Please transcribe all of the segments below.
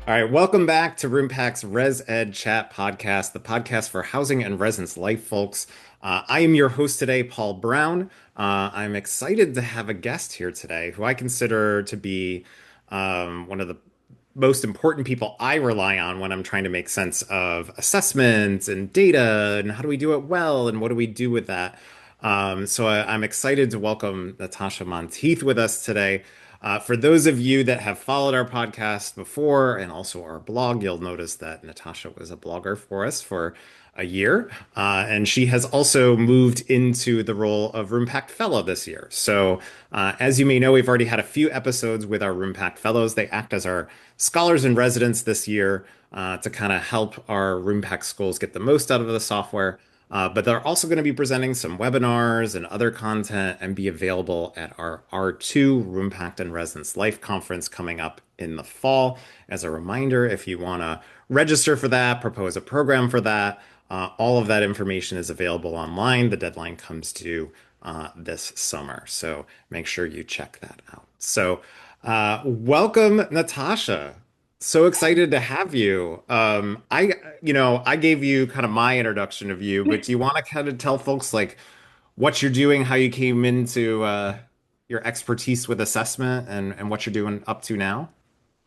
All right, welcome back to Roompact's ResEdChat podcast, the podcast for housing and residence life, folks. I am your host today, Paul Brown. I'm excited to have a guest here today who I consider to be one of the most important people I rely on when I'm trying to make sense of assessments and data and how do we do it well and what do we do with that. I'm excited to welcome Natasha Monteith with us today. For those of you that have followed our podcast before and also our blog, you'll notice that Natasha was a blogger for us for a year. And she has also moved into the role of Roompact Fellow this year. As you may know, we've already had a few episodes with our Roompact Fellows. They act as our scholars in residence this year to kind of help our Roompact schools get the most out of the software. But they're also going to be presenting some webinars and other content and be available at our R2 Roompact and Residence Life Conference coming up in the fall. As a reminder, if you want to register for that, propose a program for that, all of that information is available online. The deadline comes due this summer. So make sure you check that out. Welcome, Natasha. So excited to have you. I gave you kind of my introduction of you, but do you want to kind of tell folks like what you're doing, how you came into your expertise with assessment and what you're doing up to now?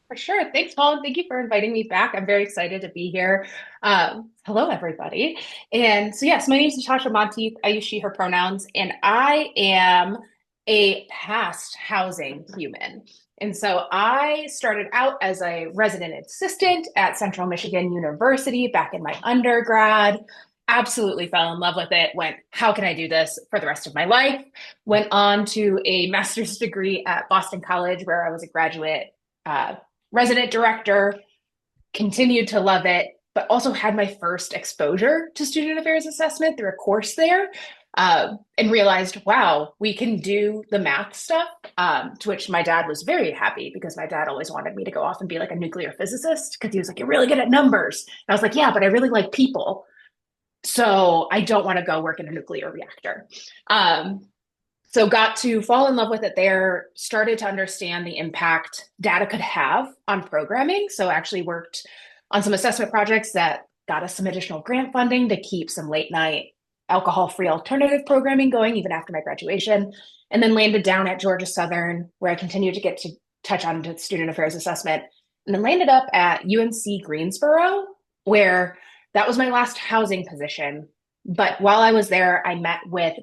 For sure. Thanks, Paul. And thank you for inviting me back. I'm very excited to be here. Hello, everybody. Yes, my name is Natasha Monteith. I use she, her pronouns, and I am a past housing human. And so I started out as a resident assistant at Central Michigan University back in my undergrad. Absolutely fell in love with it. Went, how can I do this for the rest of my life? Went on to a master's degree at Boston College, where I was a graduate resident director, continued to love it, but also had my first exposure to student affairs assessment through a course there, and realized, wow, we can do the math stuff, to which my dad was very happy because my dad always wanted me to go off and be like a nuclear physicist because he was like, you're really good at numbers. And I was like, yeah, but I really like people. So I don't want to go work in a nuclear reactor. So got to fall in love with it there, started to understand the impact data could have on programming. So actually worked on some assessment projects that got us some additional grant funding to keep some late night alcohol-free alternative programming going even after my graduation. And then landed down at Georgia Southern, where I continued to get to touch on student affairs assessment. And then landed up at UNC Greensboro, where that was my last housing position. But while I was there, I met with,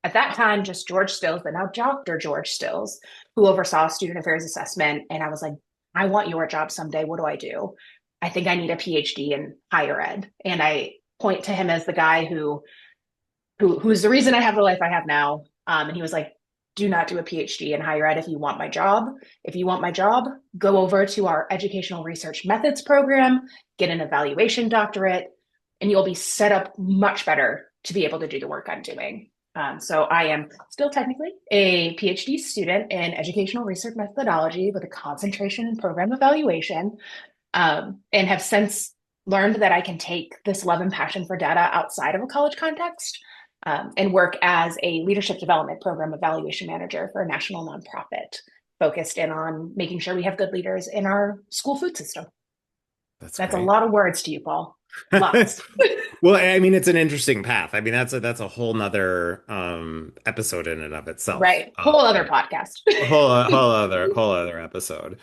at that time, just George Stills, but now Dr. George Stills, who oversaw student affairs assessment. And I was like, I want your job someday. What do I do? I think I need a PhD in higher ed. And I point to him as the guy who's the reason I have the life I have now. And he was like, do not do a PhD in higher ed if you want my job. If you want my job, go over to our Educational Research Methods program, get an evaluation doctorate, and you'll be set up much better to be able to do the work I'm doing. So I am still technically a PhD student in educational research methodology with a concentration in program evaluation, and have since learned that I can take this love and passion for data outside of a college context, and work as a leadership development program evaluation manager for a national nonprofit focused in on making sure we have good leaders in our school food system. That's That's a great. lot of words to you, Paul. Lots. Well, I mean, it's an interesting path. I mean, that's a whole nother episode in and of itself. Right. Whole other podcast. A whole other episode.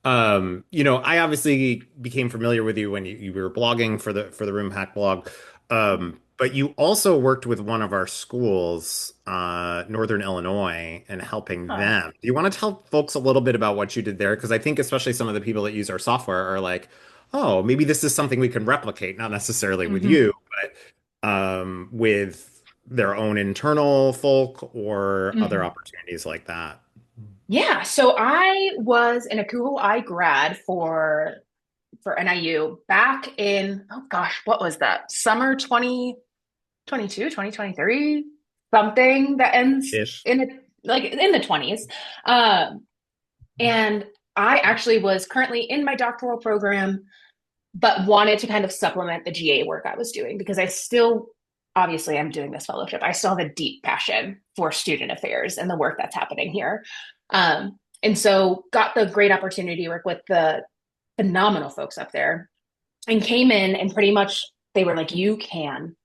I obviously became familiar with you when you were blogging for the Room Hack blog. But you also worked with one of our schools, Northern Illinois, and helping Huh. them. Do you want to tell folks a little bit about what you did there? Because I think especially some of the people that use our software are like, oh, maybe this is something we can replicate, not necessarily with Mhm. you, but with their own internal folk or other Mhm. opportunities like that. Yeah, so I was an ACUHO-I grad for NIU back in, oh gosh, what was that? Summer 2022, 2023, something that ends Ish. in in the 20s. Um, and I actually was currently in my doctoral program, but wanted to kind of supplement the GA work I was doing because I still, obviously, I'm doing this fellowship. I still have a deep passion for student affairs and the work that's happening here. And so got the great opportunity to work with the phenomenal folks up there, and came in and pretty much they were like, you can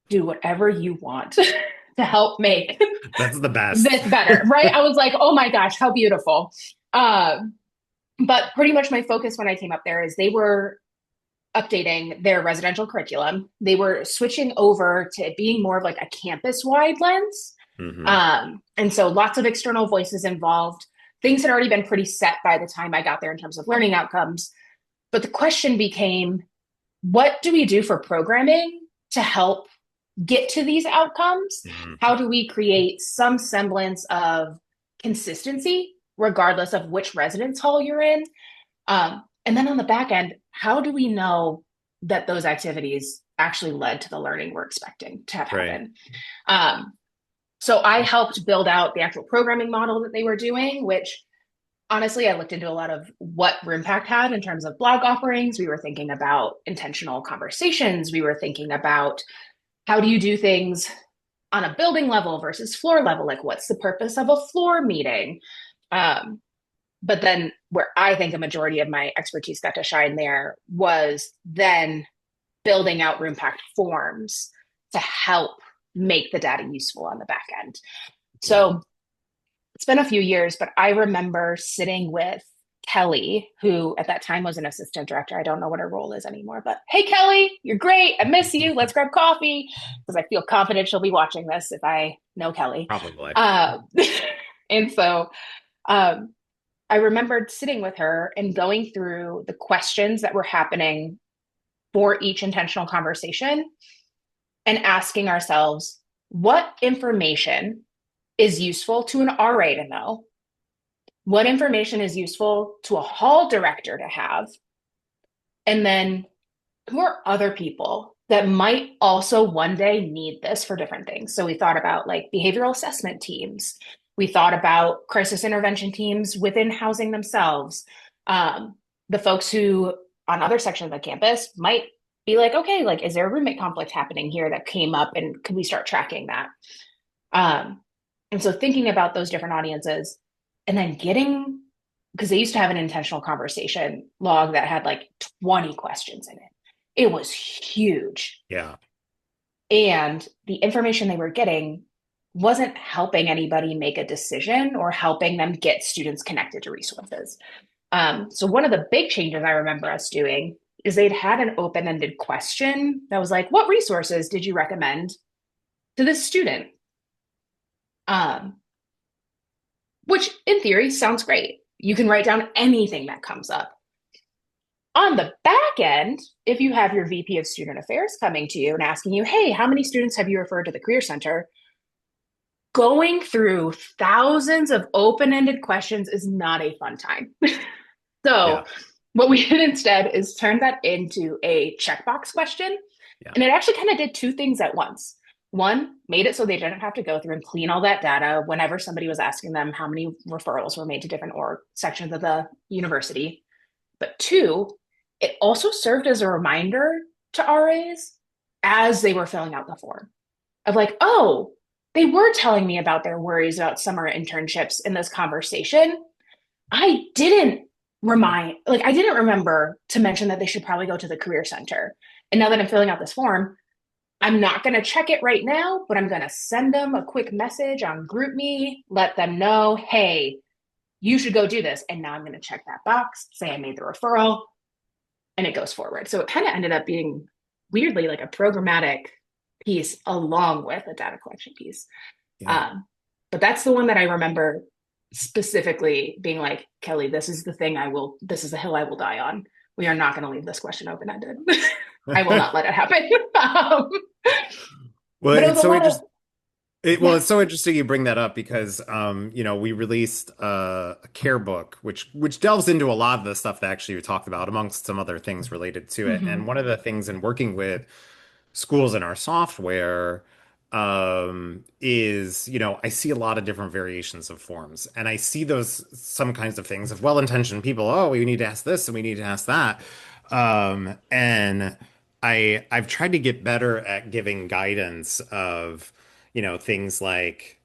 do whatever you want to help make That's the best. this better, right? I was like, oh my gosh, how beautiful. Um, but pretty much my focus when I came up there is they were updating their residential curriculum. They were switching over to it being more of like a campus wide lens. Hmm. And so lots of external voices involved. Things had already been pretty set by the time I got there in terms of learning outcomes. But the question became, what do we do for programming to help get to these outcomes? Hmm. How do we create some semblance of consistency, regardless of which residence hall you're in? And then on the back end, how do we know that those activities actually led to the learning we're expecting to have Right. happen? Um, so I helped build out the actual programming model that they were doing, which honestly, I looked into a lot of what Roompact had in terms of blog offerings. We were thinking about intentional conversations. We were thinking about how do you do things on a building level versus floor level? Like, what's the purpose of a floor meeting? Um, but then, where I think a majority of my expertise got to shine there was then building out Roompact forms to help make the data useful on the back end. Yeah. So it's been a few years, but I remember sitting with Kelly, who at that time was an assistant director. I don't know what her role is anymore, but hey, Kelly, you're great. I miss you. Let's grab coffee because I feel confident she'll be watching this if I know Kelly. Probably. Uh, and so um, I remembered sitting with her and going through the questions that were happening for each intentional conversation and asking ourselves, what information is useful to an RA to know? What information is useful to a hall director to have? And then who are other people that might also one day need this for different things? So we thought about like behavioral assessment teams. We thought about crisis intervention teams within housing themselves. Um, the folks who on other sections of the campus might be like, okay, like, is there a roommate conflict happening here that came up and could we start tracking that? Um, and so thinking about those different audiences and then getting, because they used to have an intentional conversation log that had like 20 questions in it. It was huge. Yeah. And the information they were getting wasn't helping anybody make a decision or helping them get students connected to resources. So one of the big changes I remember us doing is they'd had an open-ended question that was like, what resources did you recommend to this student? Um, which in theory sounds great. You can write down anything that comes up. On the back end, if you have your VP of Student Affairs coming to you and asking you, hey, how many students have you referred to the Career Center? Going through thousands of open ended questions is not a fun time. So, Yeah. what we did instead is turn that into a checkbox question. Yeah. And it actually kind of did two things at once. One, made it so they didn't have to go through and clean all that data whenever somebody was asking them how many referrals were made to different org sections of the university. But two, it also served as a reminder to RAs as they were filling out the form of like, oh, they were telling me about their worries about summer internships in this conversation. I didn't I didn't remember to mention that they should probably go to the career center. And now that I'm filling out this form, I'm not going to check it right now, but I'm going to send them a quick message on GroupMe, let them know, hey, you should go do this. And now I'm going to check that box, say I made the referral, and it goes forward. So it kind of ended up being weirdly like a programmatic piece along with a data collection piece. Yeah. Um, but that's the one that I remember specifically being like, Kelly, this is the hill I will die on. We are not going to leave this question open ended. I will not let it happen. Well, But it was it's a so lot of, interesting. yeah. It's so interesting you bring that up because we released a care book which delves into a lot of the stuff that actually you talked about amongst some other things related to it. And Mm-hmm. one of the things in working with schools in our software is, I see a lot of different variations of forms and I see those some kinds of things of well-intentioned people. Oh, we need to ask this and we need to ask that. And I've tried to get better at giving guidance of, things like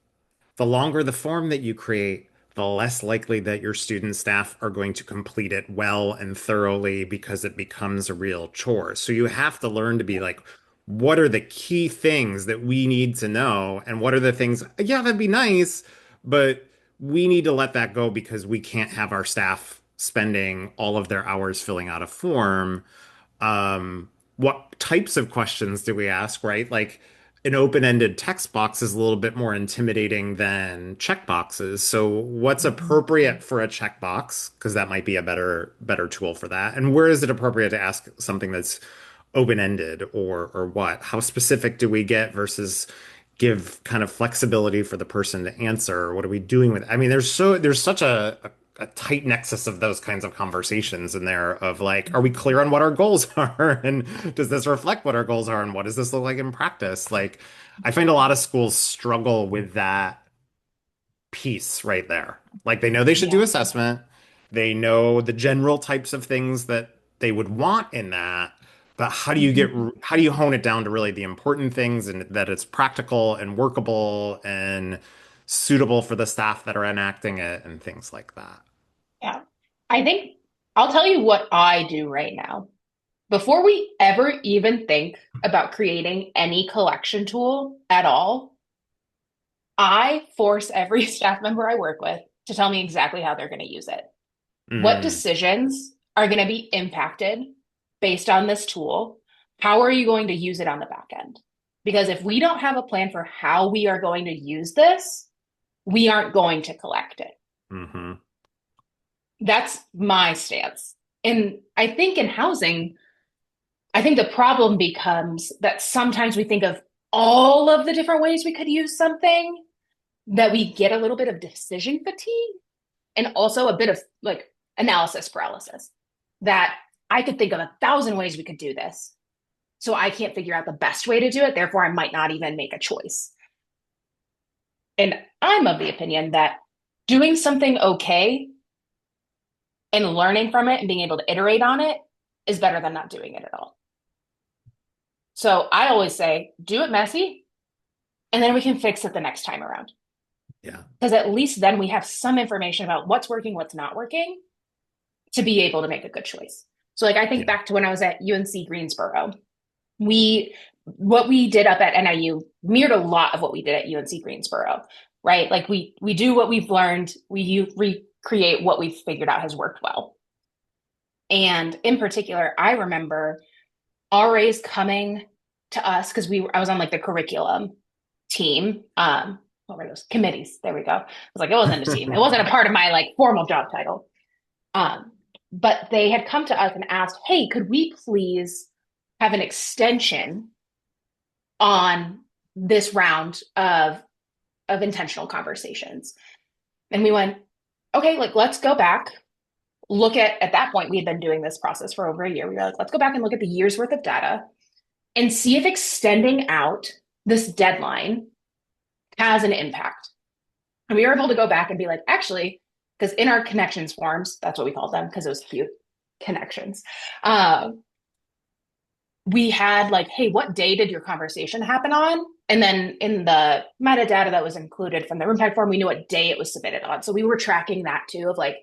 the longer the form that you create, the less likely that your student staff are going to complete it well and thoroughly because it becomes a real chore. So you have to learn to be like, what are the key things that we need to know? And what are the things, yeah, that'd be nice, but we need to let that go because we can't have our staff spending all of their hours filling out a form. What types of questions do we ask, right? Like an open-ended text box is a little bit more intimidating than checkboxes. So what's appropriate for a checkbox? Because that might be a better tool for that. And where is it appropriate to ask something that's open-ended or what? How specific do we get versus give kind of flexibility for the person to answer? What are we doing with? I mean, there's such a tight nexus of those kinds of conversations in there of like, are we clear on what our goals are? And does this reflect what our goals are? And what does this look like in practice? Like, I find a lot of schools struggle with that piece right there. Like they know they should do Yeah. assessment. They know the general types of things that they would want in that. But Mhm. how do you hone it down to really the important things and that it's practical and workable and suitable for the staff that are enacting it and things like that? Yeah. I think I'll tell you what I do right now. Before we ever even think about creating any collection tool at all, I force every staff member I work with to tell me exactly how they're going to use it. What Mm, decisions are going to be impacted based on this tool? How are you going to use it on the back end? Because if we don't have a plan for how we are going to use this, we aren't going to collect it. hmm That's my stance. And I think in housing, I think the problem becomes that sometimes we think of all of the different ways we could use something, that we get a little bit of decision fatigue and also a bit of like analysis paralysis. That I could think of 1,000 ways we could do this. So I can't figure out the best way to do it. Therefore, I might not even make a choice. And I'm of the opinion that doing something okay and learning from it and being able to iterate on it is better than not doing it at all. So I always say, do it messy, and then we can fix it the next time around. Yeah. Because at least then we have some information about what's working, what's not working to be able to make a good choice. So, like, I think Yeah. back to when I was at UNC Greensboro, we, what we did up at NIU mirrored a lot of what we did at UNC Greensboro, right? Like, we do what we've learned, we recreate what we've figured out has worked well. And in particular, I remember RAs coming to us because I was on like the curriculum team. What were those committees? There we go. I was like, it wasn't a team. It wasn't a part of my like formal job title. Um, but they had come to us and asked, hey, could we please have an extension on this round of intentional conversations? And we went, okay, like let's go back, look at that point, we had been doing this process for over a year. We were like, let's go back and look at the year's worth of data and see if extending out this deadline has an impact. And we were able to go back and be like, actually, because in our connections forms, that's what we called them because it was cute connections. Um, we had like, hey, what day did your conversation happen on? And then in the metadata that was included from the Roompact form, we knew what day it was submitted on. So we were tracking that too of like,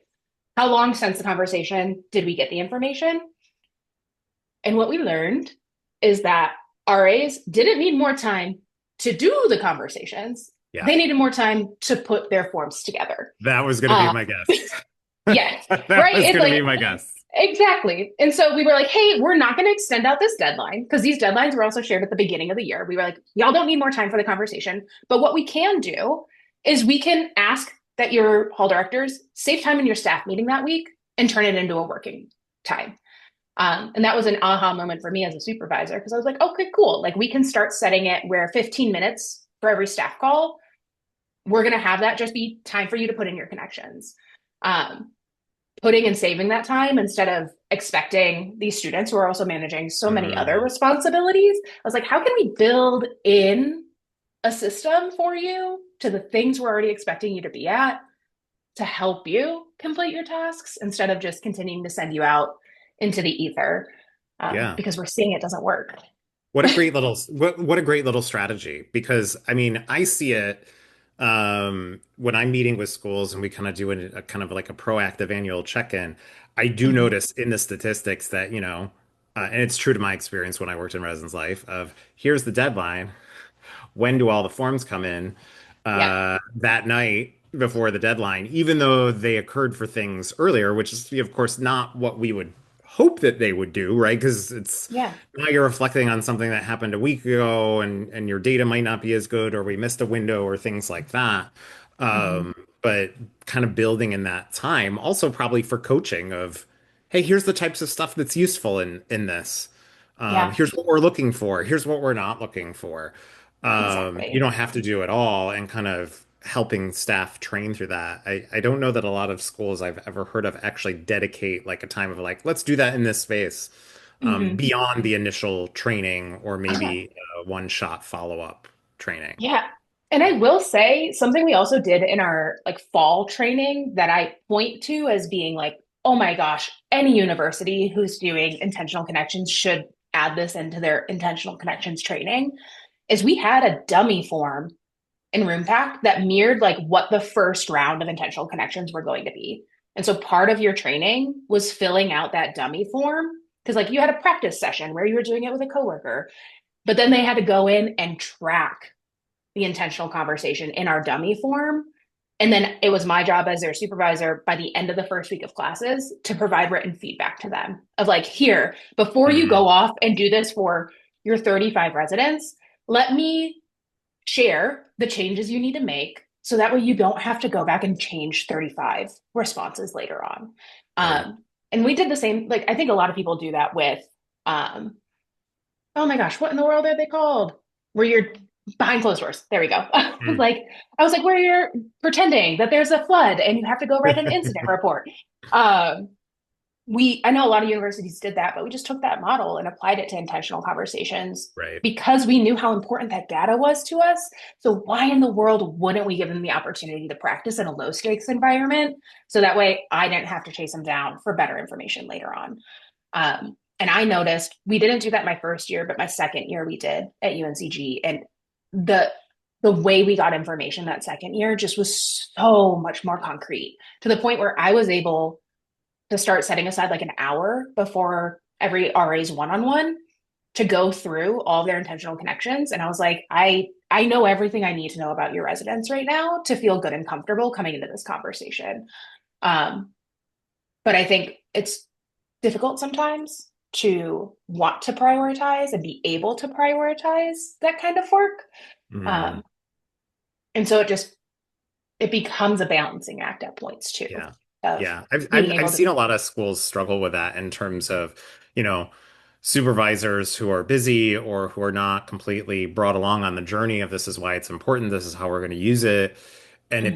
how long since the conversation did we get the information? And what we learned is that RAs didn't need more time to do the conversations. Yeah. They needed more time to put their forms together. That was going to be Uh, my guess. yes, That right? was It's going to like, be my guess. exactly. And so we were like, hey, we're not going to extend out this deadline because these deadlines were also shared at the beginning of the year. We were like, y'all don't need more time for the conversation. But what we can do is we can ask that your hall directors save time in your staff meeting that week and turn it into a working time. And that was an aha moment for me as a supervisor because I was like, okay, cool. Like we can start setting it where 15 minutes for every staff call, we're going to have that just be time for you to put in your connections. Um, Putting and saving that time instead of expecting these students who are also managing so many other Mm, responsibilities. I was like, how can we build in a system for you to the things we're already expecting you to be at to help you complete your tasks instead of just continuing to send you out into the ether yeah. because we're seeing it doesn't work. What a great little strategy because I mean, I see it. when I'm meeting with schools and we kind of do a kind of like a proactive annual check-in, I do Hmm. notice in the statistics that, and it's true to my experience when I worked in residence life of here's the deadline. When do all the forms come in? Yeah. That night before the deadline, even though they occurred for things earlier, which is, of course, not what we would hope that they would do, right? Because it's Yeah. now you're reflecting on something that happened a week ago, and your data might not be as good, or we missed a window, or things like that. Hmm. But kind of building in that time, also probably for coaching of, hey, here's the types of stuff that's useful in this. Yeah. Here's what we're looking for. Here's what we're not looking for. You Exactly. don't have to do it all, and kind of helping staff train through that. I don't know that a lot of schools I've ever heard of actually dedicate like a time of like, let's do that in this space, Hmm. beyond the initial training or Yeah. maybe one-shot follow-up training. Yeah. And I will say something we also did in our like fall training that I point to as being like, oh my gosh, any university who's doing intentional connections should add this into their intentional connections training is we had a dummy form in Roompact that mirrored like what the first round of intentional connections were going to be. And so part of your training was filling out that dummy form because like you had a practice session where you were doing it with a coworker, but then they had to go in and track the intentional conversation in our dummy form. And then it was my job as their supervisor by the end of the first week of classes to provide written feedback to them of like, here, before you go Mm, off and do this for your 35 residents, let me share the changes you need to make so that way you don't have to go back and change 35 responses later on. right. And we did the same, like, I think a lot of people do that with, oh my gosh, what in the world are they called? Where you're behind closed doors. There we go. Mm. Like, I was like, where you're pretending that there's a flood and you have to go write an incident report. Um, I know a lot of universities did that, but we just took that model and applied it to intentional conversations Right. because we knew how important that data was to us. So why in the world wouldn't we give them the opportunity to practice in a low stakes environment? So that way I didn't have to chase them down for better information later on. And I noticed we didn't do that my first year, but my second year we did at UNCG. And the the way we got information that second year just was so much more concrete to the point where I was able to start setting aside like an hour before every RA's one-on-one to go through all their intentional connections. And I was like, I know everything I need to know about your residents right now to feel good and comfortable coming into this conversation. Um, but I think it's difficult sometimes to want to prioritize and be able to prioritize that kind of work. Mm, Um, and so it becomes a balancing act at points too yeah. of Yeah. I've, being I've able I've to. seen a lot of schools struggle with that in terms of, you know, supervisors who are busy or who are not completely brought along on the journey of this is why it's important, this is how we're going to use it. And Mhm.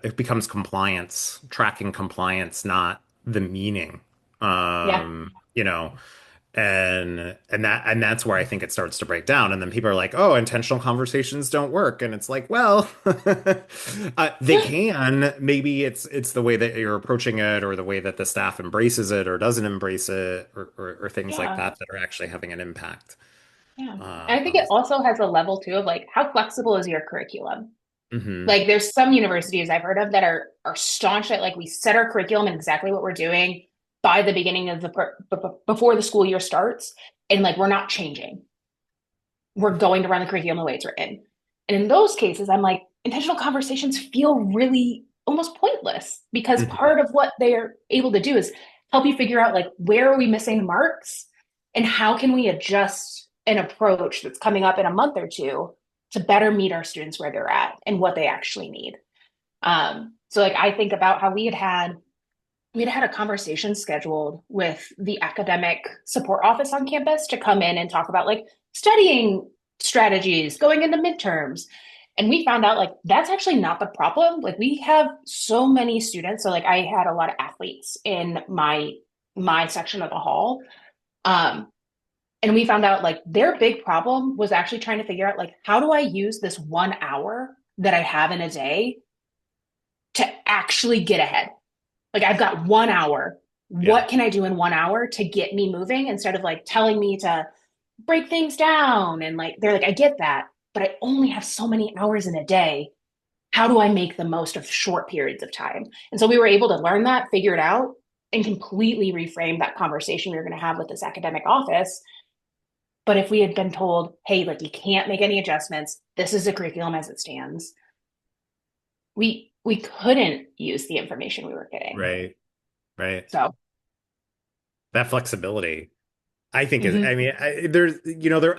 it becomes compliance, tracking compliance, not the meaning. Yeah, You know, and that's where I think it starts to break down. And then people are like, "Oh, intentional conversations don't work," and it's like, well, they can. Maybe it's the way that you're approaching it, or the way that the staff embraces it or doesn't embrace it, or things like yeah, that are actually having an impact. yeah. And I think Um, it also has a level too of like how flexible is your curriculum? mhm. Like there's some universities I've heard of that are staunch at like we set our curriculum and exactly what we're doing by the beginning of before the school year starts, and like we're not changing. We're going to run the curriculum the way it's written. And in those cases, I'm like, intentional conversations feel really almost pointless because Mhm. part of what they're able to do is help you figure out like where are we missing the marks and how can we adjust an approach that's coming up in a month or two to better meet our students where they're at and what they actually need. So like I think about how we had had a conversation scheduled with the academic support office on campus to come in and talk about like studying strategies going into midterms. And we found out like that's actually not the problem. Like we have so many students. So like I had a lot of athletes in my section of the hall. Um, and we found out like their big problem was actually trying to figure out like how do I use this 1 hour that I have in a day to actually get ahead? Like I've got 1 hour. Yeah. What can I do in 1 hour to get me moving instead of like telling me to break things down? And like they're like, I get that. but I only have so many hours in a day. How do I make the most of short periods of time? And so we were able to learn that, figure it out, and completely reframe that conversation we were going to have with this academic office. But if we had been told, hey, like you can't make any adjustments, this is the curriculum as it stands, we couldn't use the information we were getting. Right. Right. So That flexibility, I think is, I mhm, mean, there's,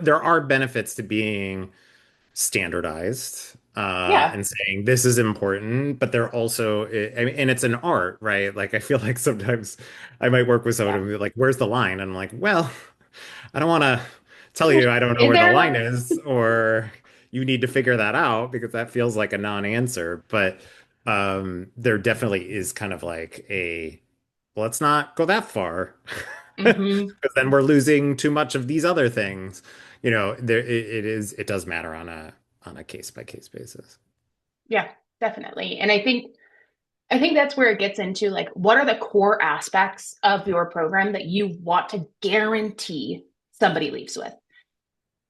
there are benefits to being standardized yeah, and saying this is important, but they're also, I mean, and it's an art, right? Like I feel like sometimes I might work with someone yeah. and be like, "Where's the line?" And I'm like, "Well, I don't want to tell you I don't know Is where the there a line line? is, or you need to figure that out because that feels like a non-answer." But there definitely is kind of like a let's not go that far Hmm. because then we're losing too much of these other things. It does matter on a case by case basis. Yeah, definitely. And I think that's where it gets into like what are the core aspects of your program that you want to guarantee somebody leaves with?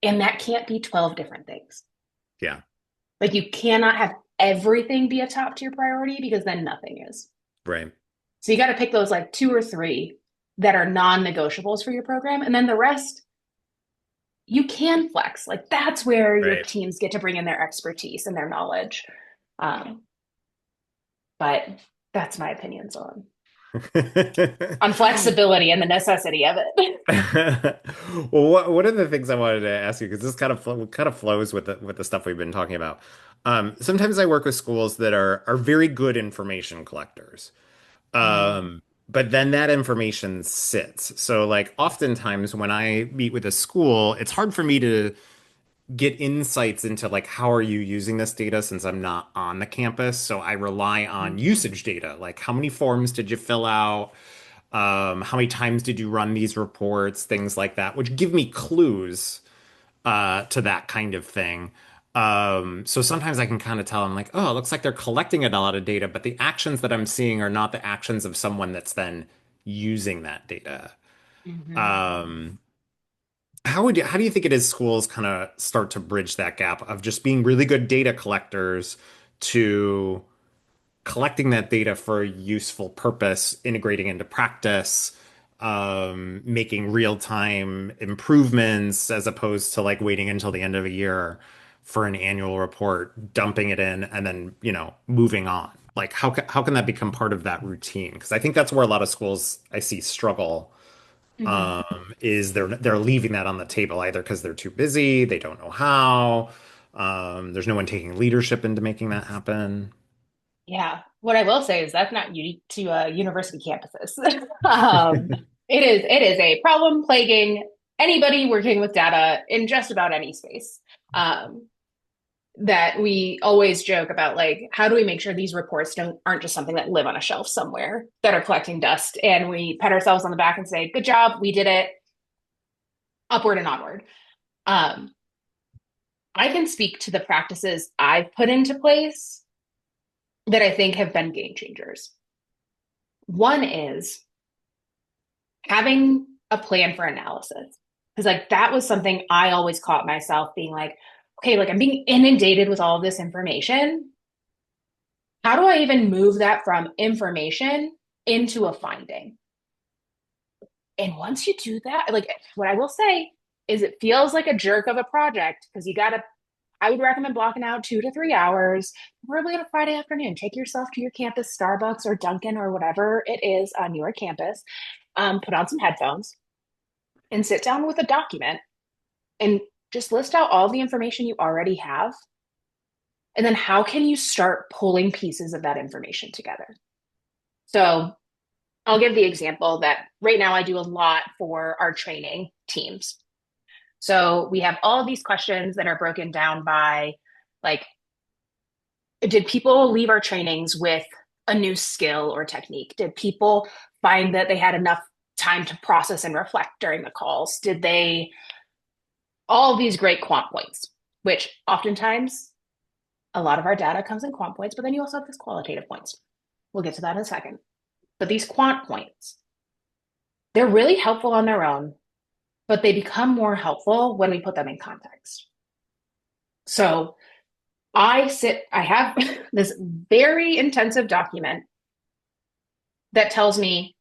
And that can't be 12 different things. Yeah, Like you cannot have everything be a top tier priority because then nothing is. right, So you got to pick those like two or three that are non-negotiables for your program and then the rest you can flex. Like that's where your right. teams get to bring in their expertise and their knowledge. Um, but that's my opinions on flexibility and the necessity of it. Well, one of the things I wanted to ask you, because this kind of flows with the stuff we've been talking about. Sometimes I work with schools that are very good information collectors. Mm, But then that information sits. So like oftentimes when I meet with a school, it's hard for me to get insights into like how are you using this data since I'm not on the campus. So I rely on mm, usage data, like how many forms did you fill out? How many times did you run these reports? Things like that, which give me clues to that kind of thing. So sometimes I can kind of tell I'm like, oh, it looks like they're collecting a lot of data, but the actions that I'm seeing are not the actions of someone that's then using that data. mhm. Um, how do you think it is schools kind of start to bridge that gap of just being really good data collectors to collecting that data for a useful purpose, integrating into practice, making real-time improvements as opposed to like waiting until the end of a year for an annual report, dumping it in, and then, moving on. Like how can that become part of that routine? Because I think that's where a lot of schools I see struggle Mhm. is they're leaving that on the table either because they're too busy, they don't know how. There's no one taking leadership into making that happen. Yeah. What I will say is that's not unique to university campuses. um, it is a problem plaguing anybody working with data in just about any space. Um, that we always joke about like how do we make sure these reports aren't just something that live on a shelf somewhere that are collecting dust and we pat ourselves on the back and say good job we did it upward and onward. um, I can speak to the practices I've put into place that I think have been game changers. One is having a plan for analysis. Because like that was something I always caught myself being like, okay, like I'm being inundated with all of this information. How do I even move that from information into a finding? And once you do that, like what I will say is it feels like a jerk of a project because you got to, I would recommend blocking out 2 to 3 hours, probably on a Friday afternoon. Take yourself to your campus Starbucks or Dunkin' or whatever it is on your campus. Put on some headphones and sit down with a document and just list out all the information you already have. And then how can you start pulling pieces of that information together? So I'll give the example that right now I do a lot for our training teams. So we have all of these questions that are broken down by like, did people leave our trainings with a new skill or technique? Did people find that they had enough time to process and reflect during the calls? Did they, all of these great quant points, which oftentimes a lot of our data comes in quant points, but then you also have this qualitative points. We'll get to that in a second. But these quant points, they're really helpful on their own, but they become more helpful when we put them in context. So I have this very intensive document that tells me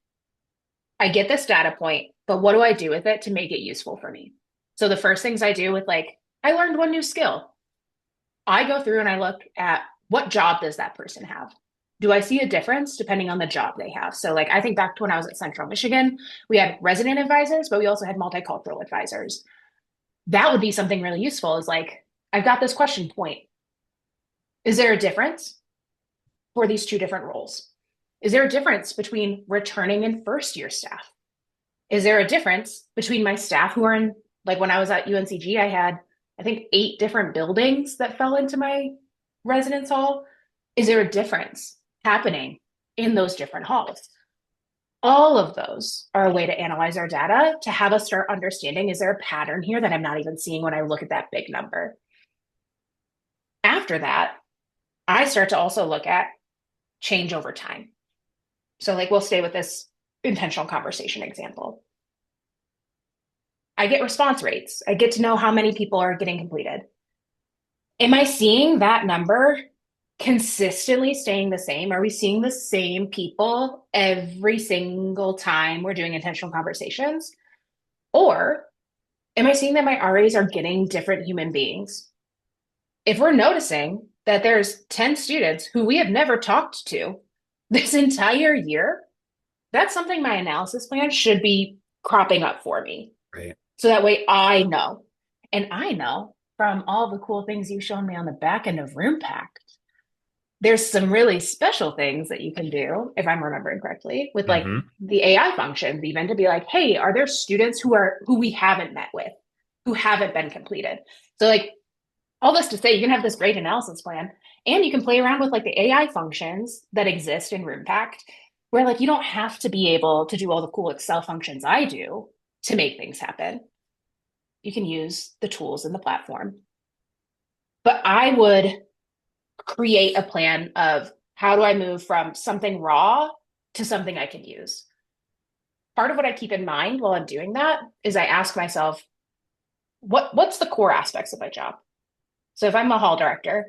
I get this data point, but what do I do with it to make it useful for me? So the first things I do with like, I learned one new skill. I go through and I look at what job does that person have? Do I see a difference depending on the job they have? So, like, I think back to when I was at Central Michigan, we had resident advisors, but we also had multicultural advisors. That would be something really useful is like, I've got this question point. Is there a difference for these two different roles? Is there a difference between returning and first year staff? Is there a difference between my staff who are in, like when I was at UNCG, I had, I think, 8 different buildings that fell into my residence hall. Is there a difference happening in those different halls? All of those are a way to analyze our data to have us start understanding, is there a pattern here that I'm not even seeing when I look at that big number? After that, I start to also look at change over time. So, like, we'll stay with this intentional conversation example. I get response rates. I get to know how many people are getting completed. Am I seeing that number consistently staying the same? Are we seeing the same people every single time we're doing intentional conversations? Or am I seeing that my RAs are getting different human beings? If we're noticing that there's 10 students who we have never talked to this entire year, that's something my analysis plan should be cropping up for me. Right. So that way I know. And I know from all the cool things you've shown me on the back end of Roompact, there's some really special things that you can do, if I'm remembering correctly, with like Hmm. the AI functions, even to be like, hey, are there students who we haven't met with, who haven't been completed? So like all this to say, you can have this great analysis plan and you can play around with like the AI functions that exist in Roompact, where like you don't have to be able to do all the cool Excel functions I do to make things happen. You can use the tools in the platform. But I would create a plan of how do I move from something raw to something I can use. Part of what I keep in mind while I'm doing that is I ask myself, what's the core aspects of my job? So if I'm a hall director,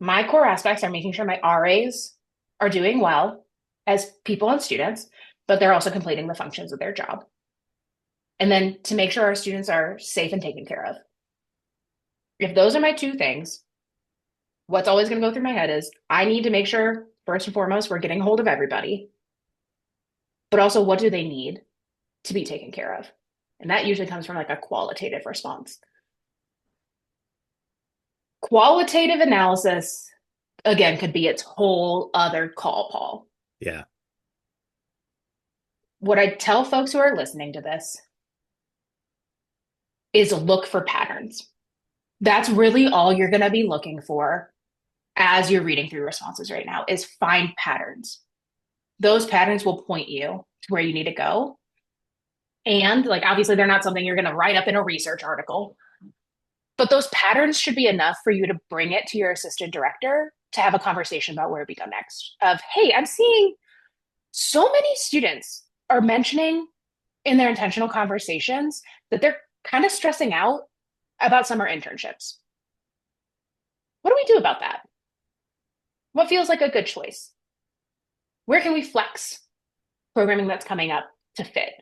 my core aspects are making sure my RAs are doing well as people and students, but they're also completing the functions of their job. And then to make sure our students are safe and taken care of. If those are my two things, what's always going to go through my head is I need to make sure, first and foremost, we're getting a hold of everybody, but also what do they need to be taken care of? And that usually comes from like a qualitative response. Qualitative analysis, again, could be its whole other call, Paul. Yeah. What I tell folks who are listening to this is look for patterns. That's really all you're going to be looking for as you're reading through responses right now is find patterns. Those patterns will point you to where you need to go. And like, obviously, they're not something you're going to write up in a research article, but those patterns should be enough for you to bring it to your assistant director to have a conversation about where we go next. Of, hey, I'm seeing so many students are mentioning in their intentional conversations that they're kind of stressing out about summer internships. What do we do about that? What feels like a good choice? Where can we flex programming that's coming up to fit?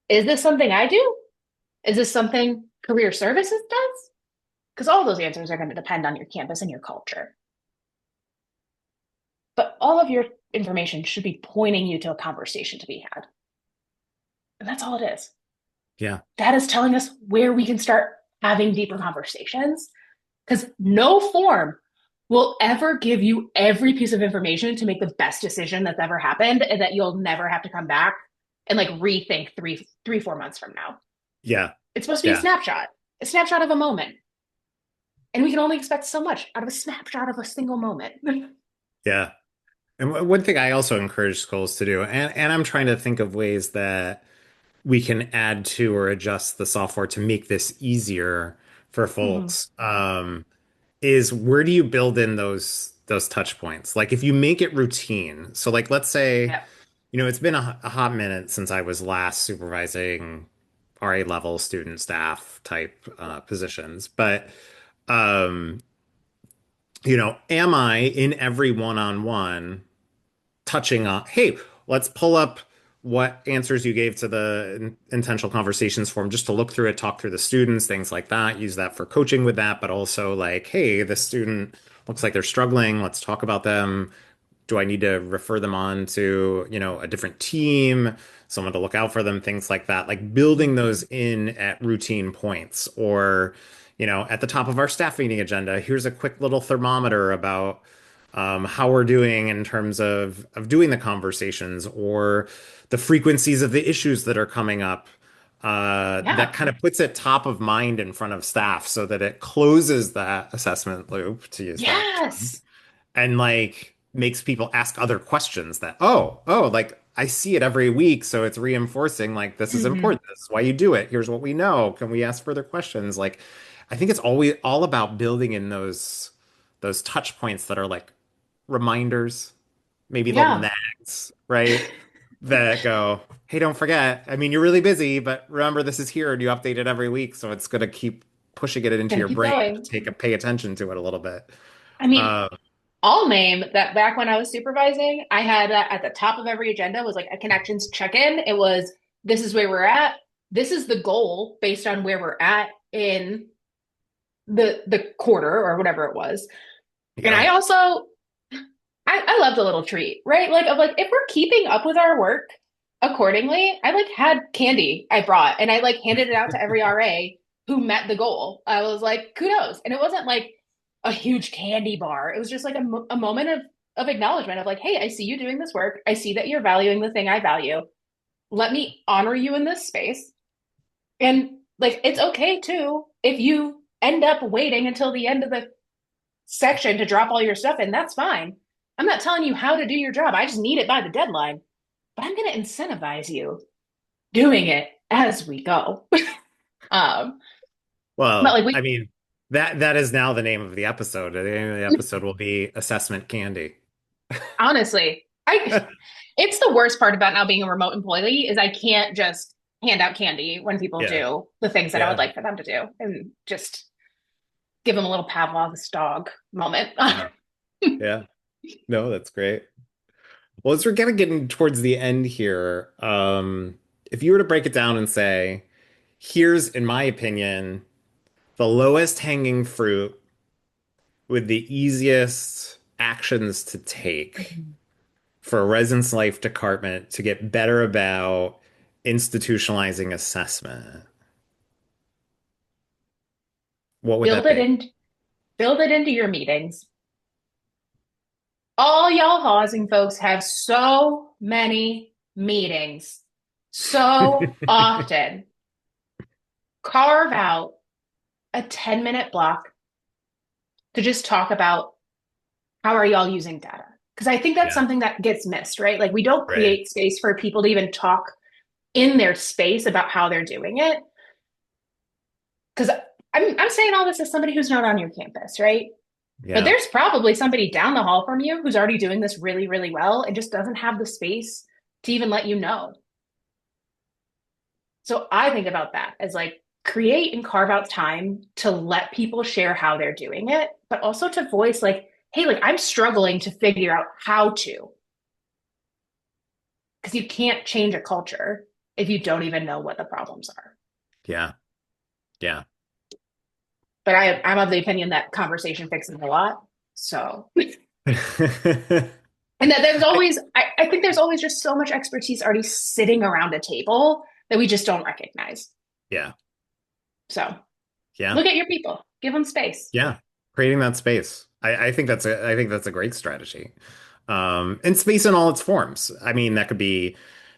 Is this something I do? Is this something career services does? Because all those answers are going to depend on your campus and your culture. But all of your information should be pointing you to a conversation to be had. And that's all it is. Yeah. That is telling us where we can start having deeper conversations because no form will ever give you every piece of information to make the best decision that's ever happened and that you'll never have to come back and like rethink 4 months from now. Yeah. It's supposed to be Yeah. a snapshot of a moment. And we can only expect so much out of a snapshot of a single moment. Yeah. And one thing I also encourage schools to do, and I'm trying to think of ways that we can add to or adjust the software to make this easier for Mhm. folks, is where do you build in those touch points? Like if you make it routine. So like let's say, Yeah. it's been a hot minute since I was last supervising RA level student staff type positions, but Um, am I in every one-on-one touching on, hey, let's pull up what answers you gave to the intentional conversations form just to look through it, talk through the students, things like that, use that for coaching with that, but also like, hey, this student looks like they're struggling. Let's talk about them. Do I need to refer them on to, a different team, someone to look out for them, things like that, like building those in at routine points or, at the top of our staff meeting agenda, here's a quick little thermometer about how we're doing in terms of doing the conversations or the frequencies of the issues that are coming up. That Yeah. kind of puts it top of mind in front of staff so that it closes that assessment loop, to use that term, Yes. and like makes people ask other questions that, oh, like I see it every week, so it's reinforcing like this is Hmm. important. This is why you do it. Here's what we know. Can we ask further questions? Like, I think it's always all about building in those touch points that are like reminders, maybe little Yeah. nags, right? That go, hey, don't forget. I mean, you're really busy, but remember this is here and you update it every week, so it's gonna keep pushing it into Gonna your keep brain to going. take a pay attention to it a little bit. I mean, Uh, I'll name that back when I was supervising, I had at the top of every agenda was like a connections check-in. It was, this is where we're at. This is the goal based on where we're at in the quarter or whatever it was. And yeah. I also I loved a little treat, right? Like of like if we're keeping up with our work accordingly, I like had candy I brought and I like handed it out to every RA who met the goal. I was like, kudos. And it wasn't like a huge candy bar. It was just like a moment of acknowledgement of like, hey, I see you doing this work. I see that you're valuing the thing I value. Let me honor you in this space. And like it's okay too if you end up waiting until the end of the section to drop all your stuff in, that's fine. I'm not telling you how to do your job. I just need it by the deadline. But I'm going to incentivize you doing it as we go. um, but Well, like I we mean, that is now the name of the episode. The name of the episode will be Assessment Candy. honestly, I it's the worst part about now being a remote employee is I can't just hand out candy when people Yeah. do the things that I would Yeah. like for them to do and just give them a little Pavlov's dog moment. Yeah. Yeah. No, that's great. Well, as we're kind of getting towards the end here, if you were to break it down and say, here's, in my opinion, the lowest hanging fruit with the easiest actions to take for a residence life department to get better about institutionalizing assessment, what would build that it be? in build it into your meetings. All y'all housing folks have so many meetings so often. Carve out a 10-minute block to just talk about how are y'all using data? Because I think that's Yeah, something that gets missed, right? Like we don't right. create space for people to even talk in their space about how they're doing it. Because I'm saying all this as somebody who's not on your campus, right? But Yeah, there's probably somebody down the hall from you who's already doing this really, really well and just doesn't have the space to even let you know. So I think about that as like create and carve out time to let people share how they're doing it, but also to voice like, hey, like I'm struggling to figure out how to, because you can't change a culture if you don't even know what the problems are. yeah, yeah. But I'm of the opinion that conversation fixes a lot. So, and that there's always, I think there's always just so much expertise already sitting around a table that we just don't recognize. Yeah, So yeah, look at your people, give them space. yeah. Creating that space. I think that's a great strategy. And space in all its forms. I mean, that could be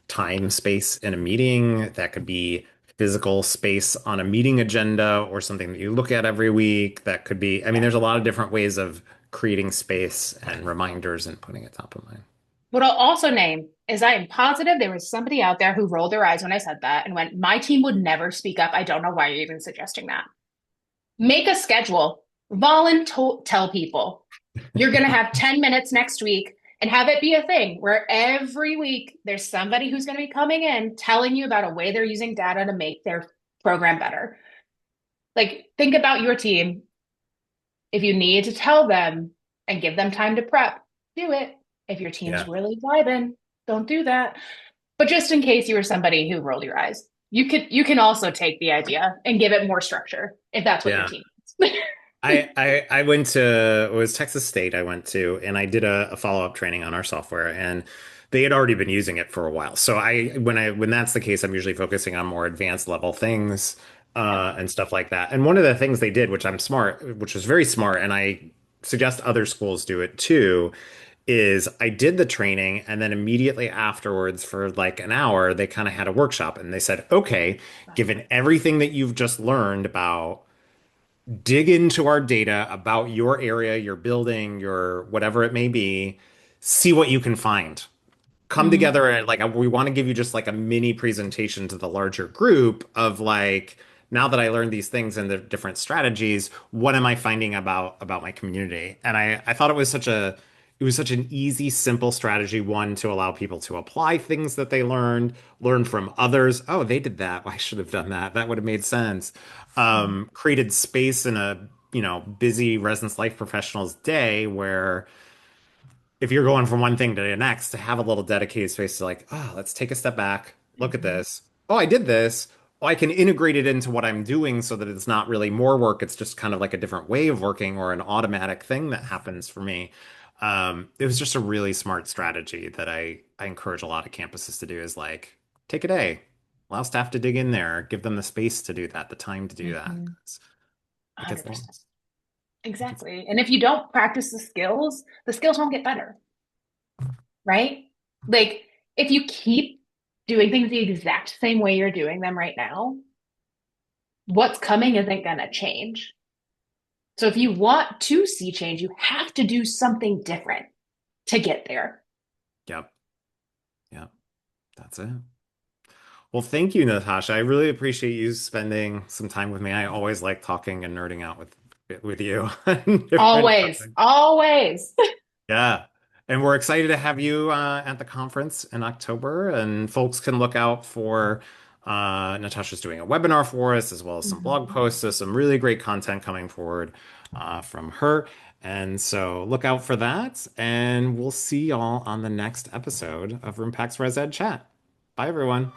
time space in a meeting, that could be physical space on a meeting agenda or something that you look at every week. That could be, I mean, Yeah. there's a lot of different ways of creating space and reminders and putting it top of mind. What I'll also name is I am positive there was somebody out there who rolled their eyes when I said that and went, my team would never speak up. I don't know why you're even suggesting that. Make a schedule, volunteer, tell people you're going to have 10 minutes next week and have it be a thing where every week there's somebody who's going to be coming in telling you about a way they're using data to make their program better. Like, think about your team. If you need to tell them and give them time to prep, do it. If your team's Yeah. really vibing, don't do that. But just in case you were somebody who rolled your eyes, you can also take the idea and give it more structure if that's what your Yeah. team needs. I went to it was Texas State I went to and I did a follow-up training on our software and they had already been using it for a while. So when that's the case, I'm usually focusing on more advanced level things Yeah. and stuff like that. And one of the things they did, which was very smart, and I suggest other schools do it too, is I did the training and then immediately afterwards for like an hour, they kind of had a workshop and they said, okay, given everything that you've just learned about dig into our data about your area, your building, your whatever it may be, see what you can find. Come Mhm. together and we want to give you just like a mini presentation to the larger group of like now that I learned these things and the different strategies, what am I finding about my community? And I thought it was such an easy, simple strategy, one, to allow people to apply things that they learned, learn from others. Oh, they did that. Well, I should have done that. That would have made sense. Created space in a, busy residence life professionals day where if you're going from one thing to the next, to have a little dedicated space to like, oh, let's take a step back, look at Mhm. this. Oh, I did this. Oh, I can integrate it into what I'm doing so that it's not really more work. It's just kind of like a different way of working or an automatic thing that happens for me. It was just a really smart strategy that I encourage a lot of campuses to do is like take a day, allow staff to dig in there, give them the space to do that, the time to do that. Mhm. It gets 100%. lost. It gets Exactly. And if you don't practice the skills won't get better, right? Like if you keep doing things the exact same way you're doing them right now, what's coming isn't going to change. So if you want to see change, you have to do something different to get there. Yep. Yep. That's it. Well, thank you, Natasha. I really appreciate you spending some time with me. I always like talking and nerding out with you on different Always, topics. always. Yeah. And we're excited to have you at the conference in October. And folks can look out for Natasha's doing a webinar for us, as well as some blog Mhm. posts. So some really great content coming forward from her. And so look out for that. And we'll see y'all on the next episode of Roompac's Res Ed Chat. Bye, everyone.